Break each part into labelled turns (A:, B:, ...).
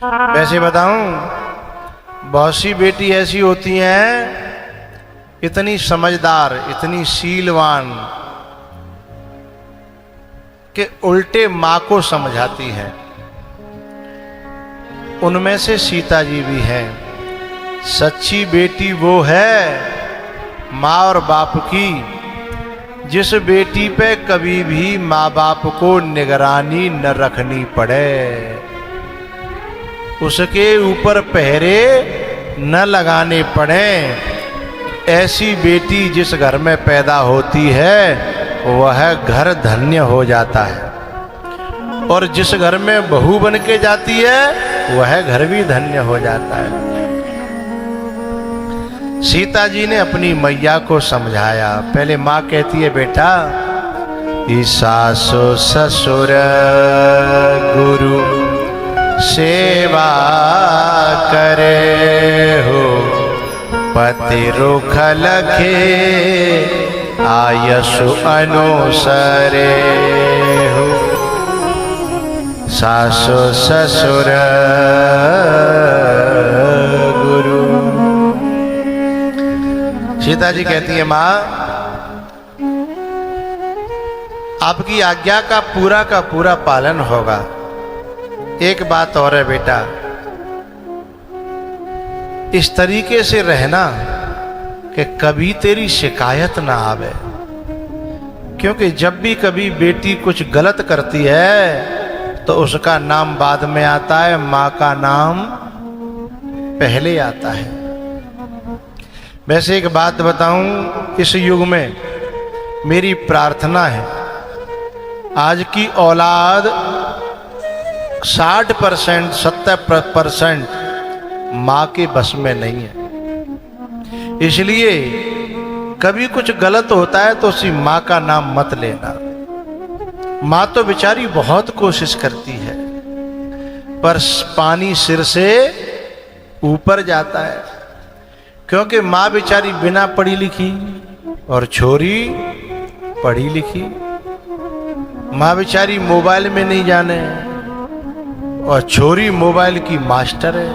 A: वैसे बताऊं, बहुत सी बेटी ऐसी होती हैं इतनी समझदार, इतनी शीलवान कि उल्टे मां को समझाती है। उनमें से सीता जी भी है। सच्ची बेटी वो है माँ और बाप की जिस बेटी पे कभी भी माँ बाप को निगरानी न रखनी पड़े, उसके ऊपर पहरे न लगाने पड़े। ऐसी बेटी जिस घर में पैदा होती है वह घर धन्य हो जाता है, और जिस घर में बहू बन के जाती है वह घर भी धन्य हो जाता है। सीता जी ने अपनी मैया को समझाया। पहले माँ कहती है, बेटा सासु ससुर गुरु सेवा करे हो, पति रुख लखे आयसु अनुसरे हो। सासु ससुर गुरु। सीता जी कहती है, माँ आपकी आज्ञा का पूरा पालन होगा। एक बात और है बेटा, इस तरीके से रहना कि कभी तेरी शिकायत ना आवे, क्योंकि जब भी कभी बेटी कुछ गलत करती है तो उसका नाम बाद में आता है, माँ का नाम पहले आता है। वैसे एक बात बताऊं, इस युग में मेरी प्रार्थना है, आज की औलाद 60% 70% माँ के बस में नहीं है। इसलिए कभी कुछ गलत होता है तो उसी माँ का नाम मत लेना। माँ तो बेचारी बहुत कोशिश करती है, पर पानी सिर से ऊपर जाता है, क्योंकि माँ बेचारी बिना पढ़ी लिखी और छोरी पढ़ी लिखी। माँ बेचारी मोबाइल में नहीं जाने और छोरी मोबाइल की मास्टर है।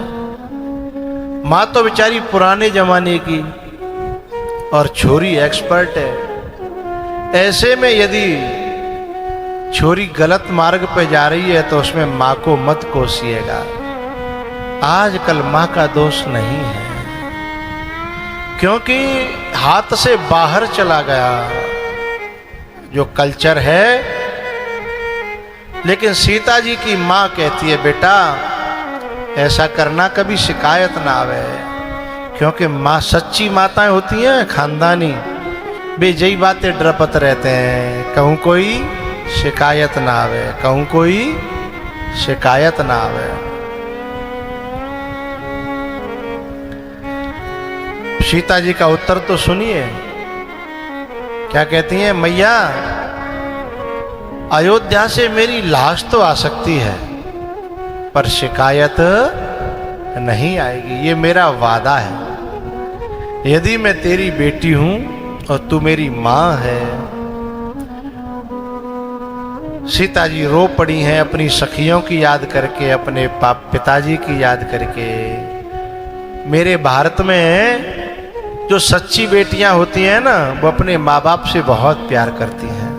A: माँ तो बेचारी पुराने जमाने की और छोरी एक्सपर्ट है। ऐसे में यदि छोरी गलत मार्ग पे जा रही है तो उसमें माँ को मत कोसिएगा। आजकल माँ का दोष नहीं है, क्योंकि हाथ से बाहर चला गया जो कल्चर है। लेकिन सीता जी की माँ कहती है, बेटा ऐसा करना, कभी शिकायत ना आवे, क्योंकि माँ सच्ची माताएं होती हैं खानदानी, बेजई बातें डरपत रहते हैं, कहूँ कोई शिकायत ना आवे, कहूँ कोई शिकायत ना आवे। सीता जी का उत्तर तो सुनिए, क्या कहती हैं, मैया अयोध्या से मेरी लाश तो आ सकती है पर शिकायत नहीं आएगी, ये मेरा वादा है। यदि मैं तेरी बेटी हूं और तू मेरी मां है। सीता जी रो पड़ी हैं अपनी सखियों की याद करके, अपने पिताजी की याद करके। मेरे भारत में जो सच्ची बेटियां होती हैं ना, वो अपने माँ बाप से बहुत प्यार करती हैं।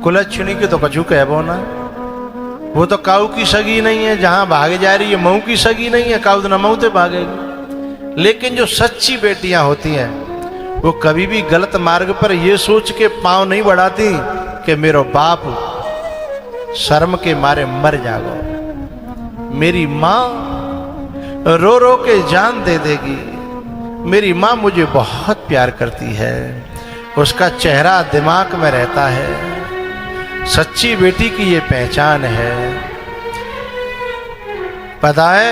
A: कुलच्छनी की तो कछु कहबो ना, वो तो काऊ की सगी नहीं है, जहां भागे जा रही है मऊ की सगी नहीं है, काऊ न मऊ ते भागेगी। लेकिन जो सच्ची बेटियां होती हैं वो कभी भी गलत मार्ग पर ये सोच के पांव नहीं बढ़ाती कि मेरा बाप शर्म के मारे मर जागो। मेरी माँ रो रो के जान दे देगी। मेरी माँ मुझे बहुत प्यार करती है, उसका चेहरा दिमाग में रहता है। सच्ची बेटी की ये पहचान है। पता है,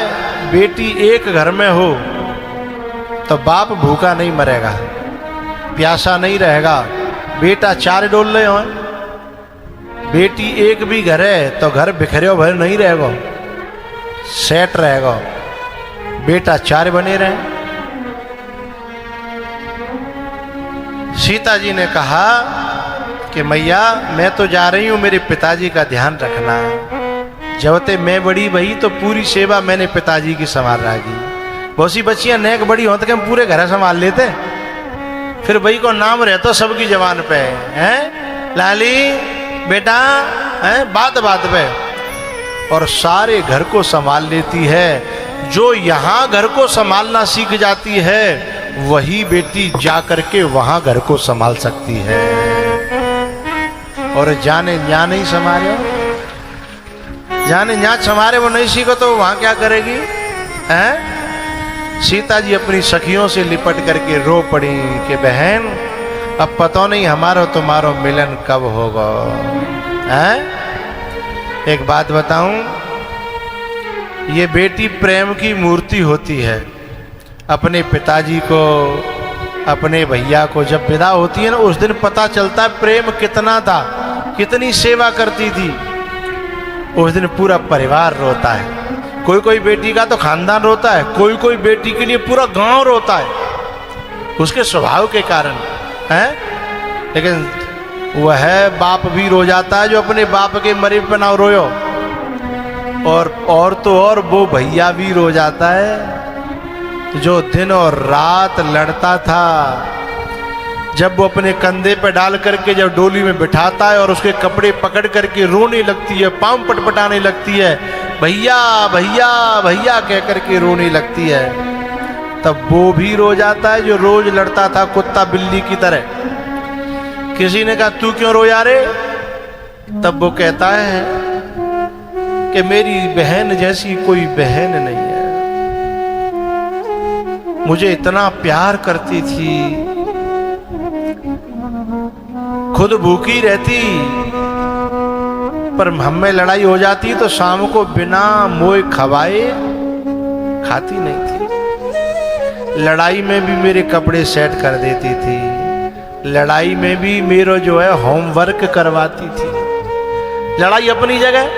A: बेटी एक घर में हो तो बाप भूखा नहीं मरेगा, प्यासा नहीं रहेगा, बेटा 4 डोले हो। बेटी एक भी घर है तो घर बिखरे भर नहीं रहेगा, सेट रहेगा। बेटा 4 बने रहे। सीता जी ने कहा कि मैया मैं तो जा रही हूं, मेरे पिताजी का ध्यान रखना। जब ते मैं बड़ी भई तो पूरी सेवा मैंने पिताजी की संभाल रखी। बहुत सी बच्चियां नेक बड़ी होते कि हम पूरे घर संभाल लेते, फिर भाई को नाम रहता सबकी जबान पे है लाली बेटा है, बात बात पे, और सारे घर को संभाल लेती है। जो यहाँ घर को संभालना सीख जाती है वही बेटी जा करके वहां घर को संभाल सकती है। और जाने यहाँ नहीं संभाले, जाने यहाँ संभाले वो नहीं सीखो तो वहां क्या करेगी हैं? सीता जी अपनी सखियों से लिपट करके रो पड़ी कि बहन अब पता नहीं हमारा तुम्हारा मिलन कब होगा हैं? एक बात बताऊं, ये बेटी प्रेम की मूर्ति होती है। अपने पिताजी को, अपने भैया को जब विदा होती है ना, उस दिन पता चलता है प्रेम कितना था, कितनी सेवा करती थी। उस दिन पूरा परिवार रोता है। कोई कोई बेटी का तो खानदान रोता है, कोई कोई बेटी के लिए पूरा गांव रोता है उसके स्वभाव के कारण है। लेकिन वह बाप भी रो जाता है जो अपने बाप के मरे पे ना रोयो, और तो और वो भैया भी रो जाता है जो दिन और रात लड़ता था। जब वो अपने कंधे पे डाल करके जब डोली में बिठाता है और उसके कपड़े पकड़ करके रोने लगती है, पांव पटपटाने लगती है, भैया भैया भैया कह करके रोने लगती है, तब वो भी रो जाता है जो रोज लड़ता था कुत्ता बिल्ली की तरह। किसी ने कहा तू क्यों रोया रे? तब वो कहता है कि मेरी बहन जैसी कोई बहन नहीं है, मुझे इतना प्यार करती थी, खुद भूखी रहती पर हमें लड़ाई हो जाती तो शाम को बिना मोए खवाए खाती नहीं थी। लड़ाई में भी मेरे कपड़े सेट कर देती थी, लड़ाई में भी मेरा जो है होमवर्क करवाती थी। लड़ाई अपनी जगह,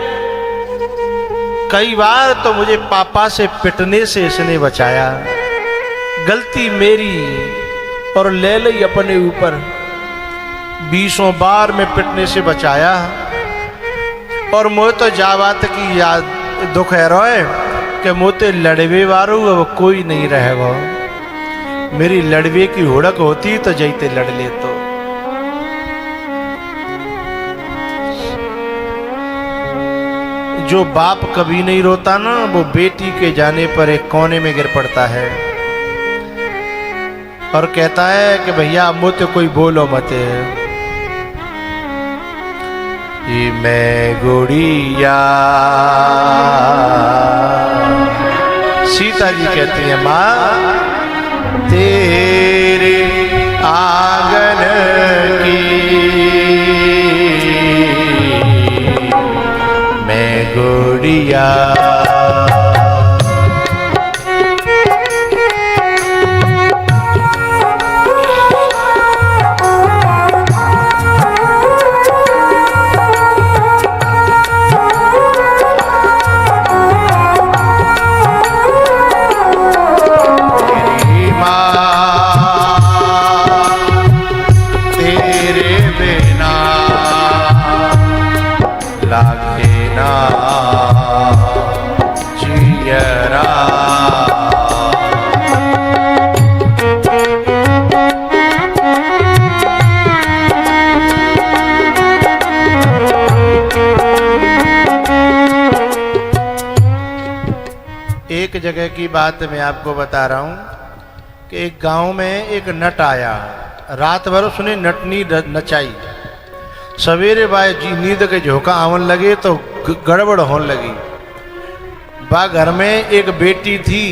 A: कई बार तो मुझे पापा से पिटने से इसने बचाया, गलती मेरी और ले ली अपने ऊपर। 20 बार में पिटने से बचाया और मुझे तो जावात की याद दुख है रोए कि मुझे लड़वे वारू अब कोई नहीं रहेगा। मेरी लड़वे की हुड़क होती तो जैते लड़ ले तो। जो बाप कभी नहीं रोता ना, वो बेटी के जाने पर एक कोने में गिर पड़ता है और कहता है कि भैया मुझे कोई बोलो मत। मैं गुड़िया, सीता जी कहती है माँ तेरे आंगन की मैं गुड़िया। एक जगह की बात मैं आपको बता रहा हूं कि एक गांव में एक नट आया, रात भर उसने नटनी नचाई। सवेरे बाय जी नींद के झोंका आवन लगे तो गड़बड़ होने लगी। बा घर में एक बेटी थी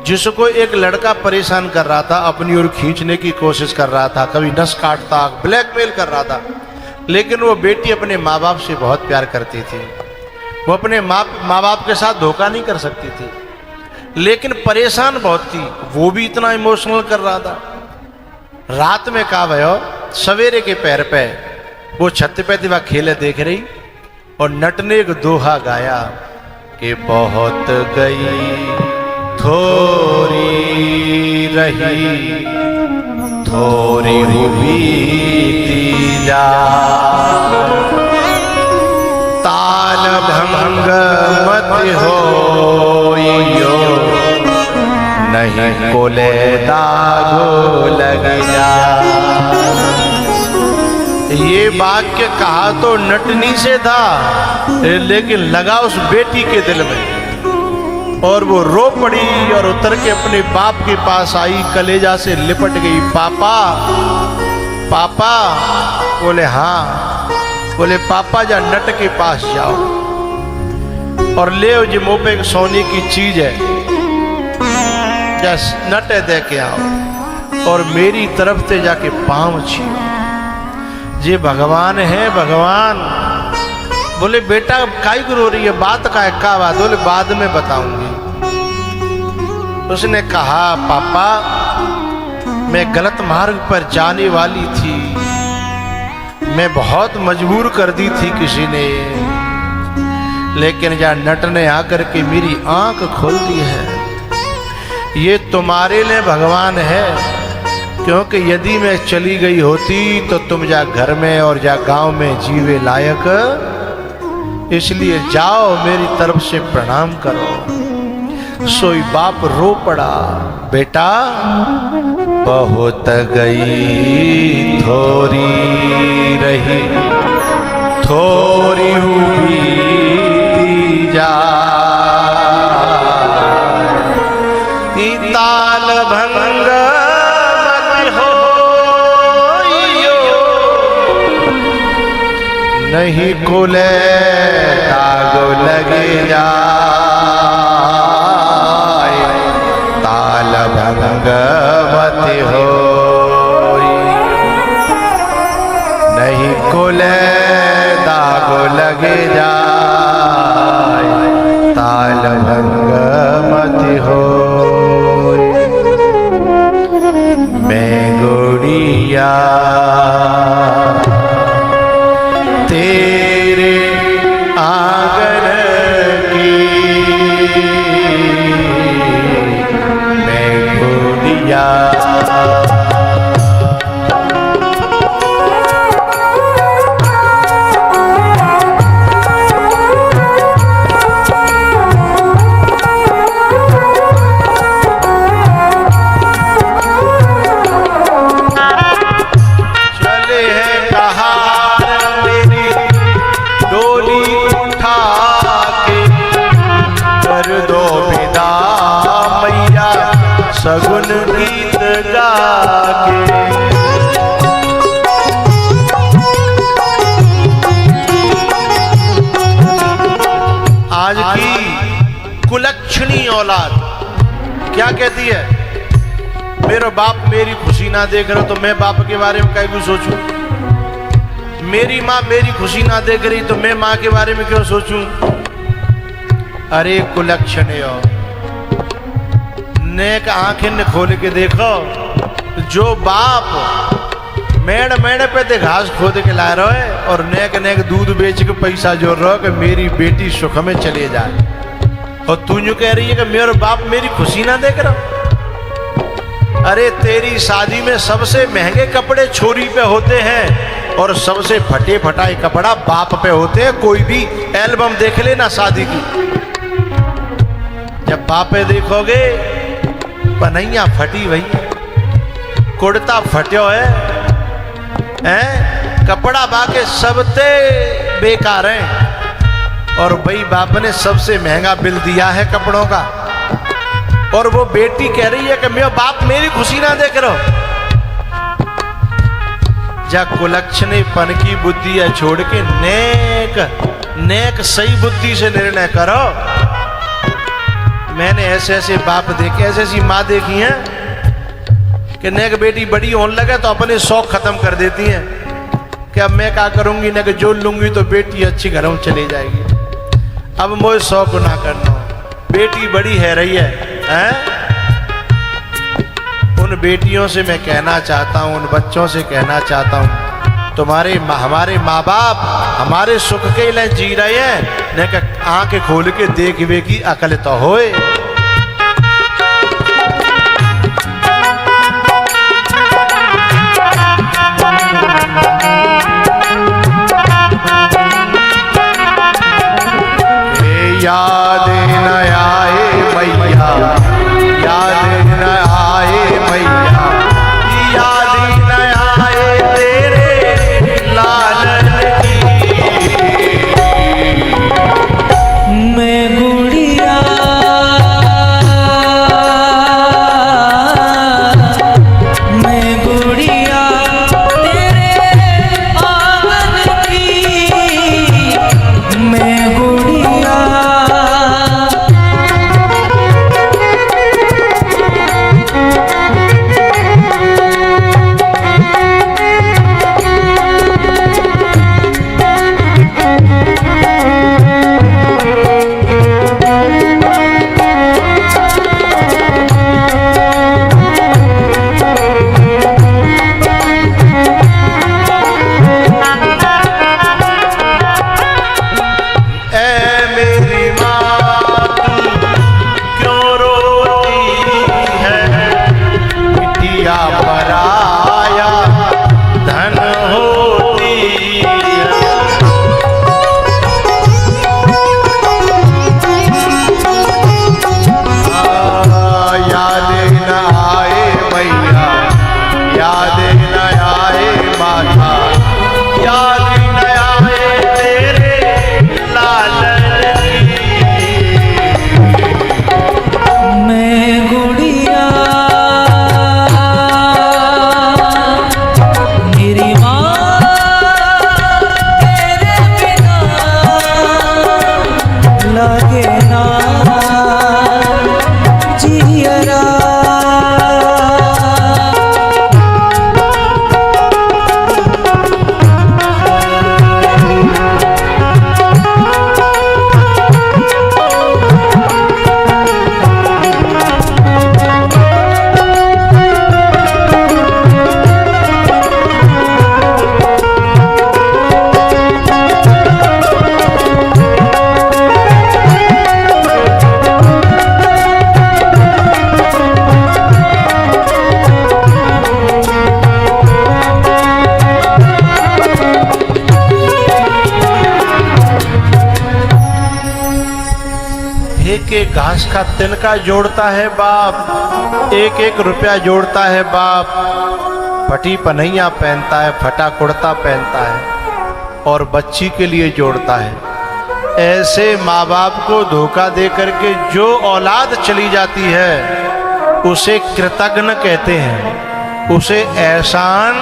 A: जिसको एक लड़का परेशान कर रहा था, अपनी ओर खींचने की कोशिश कर रहा था, कभी नस काटता, ब्लैकमेल कर रहा था। लेकिन वो बेटी अपने माँ बाप से बहुत प्यार करती थी, वो अपने माँ बाप के साथ धोखा नहीं कर सकती थी, लेकिन परेशान बहुत थी, वो भी इतना इमोशनल कर रहा था। रात में कहा भयो, सवेरे के पैर पे वो छत पे थी, वह खेले देख रही और नट ने एक दोहा गाया कि बहुत गई थोड़ी रही थोड़ी हुई तीजा ताल भंग मत हो नहीं कोले दागो लग जा। ये वाक्य कहा तो नटनी से था, लेकिन लगा उस बेटी के दिल में, और वो रो पड़ी और उतर के अपने बाप के पास आई, कलेजा से लिपट गई। पापा पापा। बोले हाँ। बोले पापा जा नट के पास जाओ और ले जो मुँह पे एक सोने की चीज है, जस नट दे के आओ और मेरी तरफ से जाके पाँव छीओ। जे भगवान है भगवान। बोले बेटा काई रो रही है, बात का बात? बोले बाद में बताऊंगी। उसने कहा पापा मैं गलत मार्ग पर जाने वाली थी, मैं बहुत मजबूर कर दी थी किसी ने, लेकिन जहाँ नट ने आकर के मेरी आंख खोल दी है। ये तुम्हारे लिए भगवान है, क्योंकि यदि मैं चली गई होती तो तुम जा घर में और जा गांव में जीवे लायक, इसलिए जाओ मेरी तरफ से प्रणाम करो। सोई बाप रो पड़ा। बेटा बहुत गई थोड़ी रही थोड़ी हुई जा, ताल भंग मत हो नहीं कुले दाग लगे जा, ताल भंग मत हो नहीं कुले दाग लगे जा, ताल भंग मत हो। मैं गुड़िया तेरे आंगन की, मैं गुड़िया सगुन गीत गा के। आज की कुलक्षणी औलाद क्या कहती है? मेरा बाप मेरी खुशी ना देख रहा तो मैं बाप के बारे में क्यों सोचूं? मेरी माँ मेरी खुशी ना देख रही तो मैं माँ के बारे में क्यों सोचूं? अरे कुलक्षणी हो, नेक आंखें ने खोल के देखो, जो बाप मेड़ मेड़ पे दे घास खोद के ला रहा है और नेक नेक दूध बेच के पैसा जोड़ रहा है कि मेरी बेटी सुख में चले जाए, और तू यूं कह रही है कि मेरा बाप मेरी खुशी ना देख रहा। अरे तेरी शादी में सबसे महंगे कपड़े छोरी पे होते हैं और सबसे फटे फटाए कपड़ा बाप पे होते हैं। कोई भी एल्बम देख लेना शादी की, जब बापे देखोगे पनैया फटी वही, कुर्ता फट्यो है, कपड़ा बाके सबते बेकार हैं, और भाई बाप ने सबसे महंगा बिल दिया है कपड़ों का, और वो बेटी कह रही है कि मेरा बाप मेरी खुशी ना देख रहा। जा कुलक्षणी पन की बुद्धि है छोड़ के नेक नेक सही बुद्धि से निर्णय करो। मैंने ऐसे ऐसे बाप देखे, ऐसे ऐसी माँ देखी है कि नेक बेटी बड़ी होने लगे तो अपने शौक खत्म कर देती हैं कि अब मैं क्या करूंगी, नेक जोड़ लूंगी तो बेटी अच्छी घरों चली जाएगी, अब मुझे शौक ना करना, बेटी बड़ी है रही है? उन बेटियों से मैं कहना चाहता हूँ, उन बच्चों से कहना चाहता हूँ, हमारे माँ बाप हमारे सुख के लिए जी रहे हैं, ने आंखें खोल के देखवे की अकल तो होए। का तिनका जोड़ता है बाप, एक एक रुपया जोड़ता है बाप, फटी पन्हैया पहनता है, फटा कुर्ता पहनता है और बच्ची के लिए जोड़ता है। ऐसे माँ बाप को धोखा दे करके जो औलाद चली जाती है उसे कृतघ्न कहते हैं, उसे एहसान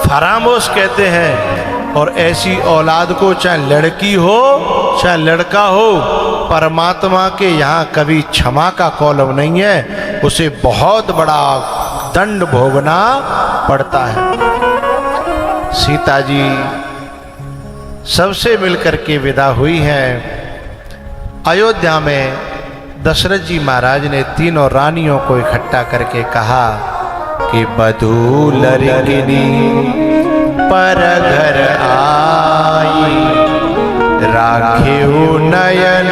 A: फरामोश कहते हैं। और ऐसी औलाद को चाहे लड़की हो चाहे लड़का हो, परमात्मा के यहाँ कभी क्षमा का कौलव नहीं है, उसे बहुत बड़ा दंड भोगना पड़ता है। सीता जी सबसे मिलकर के विदा हुई हैं। अयोध्या में दशरथ जी महाराज ने तीनों रानियों को इकट्ठा करके कहा कि बधू लरिकिनी पर घर आई, राखेऊ नयन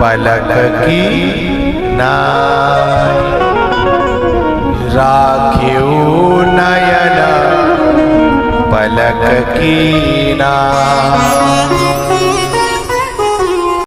A: पलक की नाई, राखेऊ नयन पलक की नाई।